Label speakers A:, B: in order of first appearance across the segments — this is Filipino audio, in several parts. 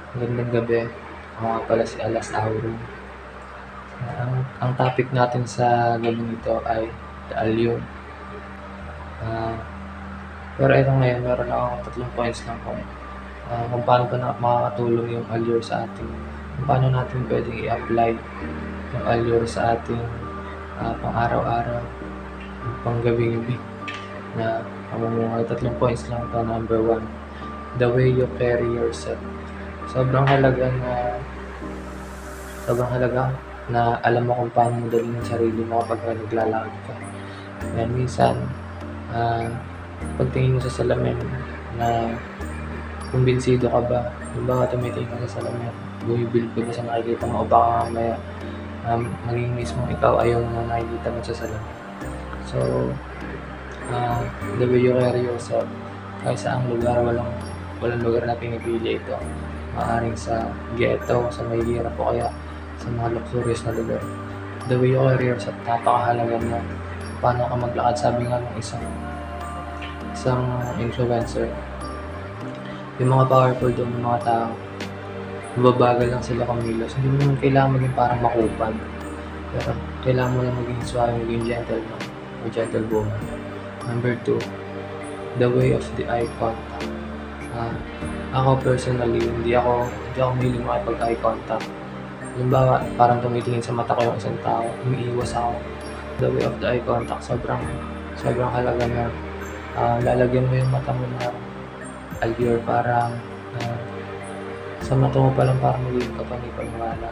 A: Magandang gabi. Ako nga pala si Alas Auro. Ang topic natin sa gabing ito ay the allure. Ah, pero ito ngayon, meron akong tatlong points lang kung paano ba makakatulong yung allure sa ating, kung paano natin pwedeng i-apply yung allure sa ating pang-araw-araw, pang-gabi-gabi na pamumuhay. Tatlong points lang ito. Number 1, the way you carry yourself. Sobrang halaga na alam mo kung paano mo dalhin yung sarili mo kapag naglalakad ka. Yan, minsan, pagtingin mo sa salamin na kumbinsido ka ba, tumitingin ka sa salamin, bumibilib ka ba sa nakikita mo, o baka mamaya maging mismo ikaw ayaw mo na nakikita mo sa salamin. So, the way you carry yourself, kahit saang lugar, walang lugar na pinipili ito. Maaaring sa ghetto, sa mahihirap, o kaya sa mga luxurious na lugar. The way you carry yourself, napakahalaga na paano ka maglakad. Sabi nga ng isang influencer, yung mga powerful doon ng mga tao, mababagal lang sila kumilos. Hindi mo naman kailangan maging parang makupan, pero kailangan mo lang maging suave, maging gentleman o gentlewoman. Number 2, the way of the eye contact. Ako personally, hindi ako mahilig makipag-eye contact. Halimbawa, parang tumitingin sa mata ko yung isang tao, umiiwas ako. The way of the eye contact, sobrang halaga na lalagyan mo yung mata mo na allure, parang sa mata mo pa lang parang magiging kapani-paniwala.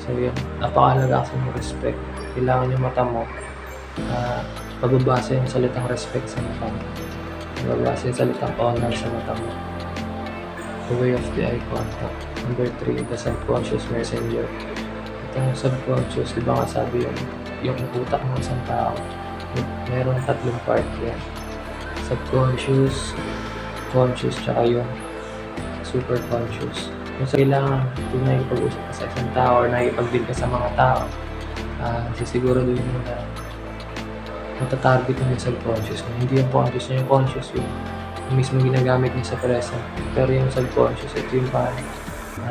A: So yun, napakahalaga kasi ng respect. Kailangan yung mata mo pababasa yung salitang respect sa mata mo, pababasa yung salitang honor sa mata mo. The way of the eye contact. Number 3, the subconscious messenger. Itong subconscious, di ba nga sabi yung utak ng isang tao, meron 3 part yan. Subconscious, conscious, tsaka yung super conscious. Kung sa kailangan, kung nakikipag-usap ka sa isang tao or nakikipag-deal ka sa mga tao, sisiguraduhin mo na matatarget yung subconscious mo. Hindi yung conscious niya. Yung conscious yung mismo ginagamit niya sa present. Pero yung subconscious, ito yung parang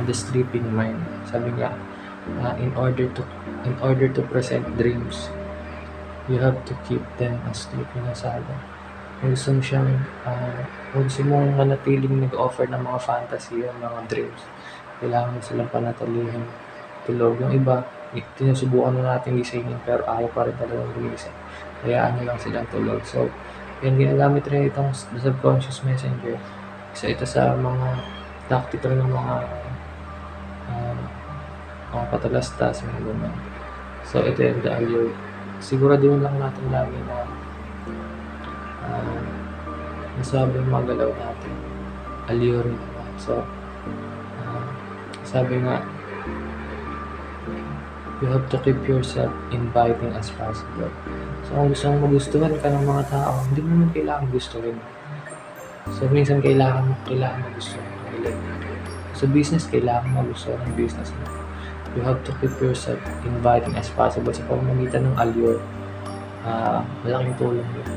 A: the sleeping mind. Sabi niya, in order to present dreams, you have to keep them asleep. Yung nasabi. Kung gusto mong manatiling nag-offer ng mga fantasy, yung mga dreams, kailangan silang panatilihin tulog. Yung iba, tinusubukan na natin gisingin pero ayaw pa rin talagang gumising. Hayaan nyo lang silang tulog. So, yan, ginagamit rin itong subconscious messenger. Isa ito sa mga tactic rin ng mga patalastas, mga ganun. So, ito yung the allure. Siguraduhin lang natin lagi na nasabi yung mga galaw natin. Allure naman. So, sabi nga, you have to keep yourself inviting as possible. So, kung gusto mong magustuhan ka ng mga tao, hindi mo naman kailangan gustuhin. So, minsan kailangan magustuhan. Sa business, kailangan magustuhan ng business mo. You have to keep yourself inviting as possible sa pamamagitan ng allure. Malaking tulong yun.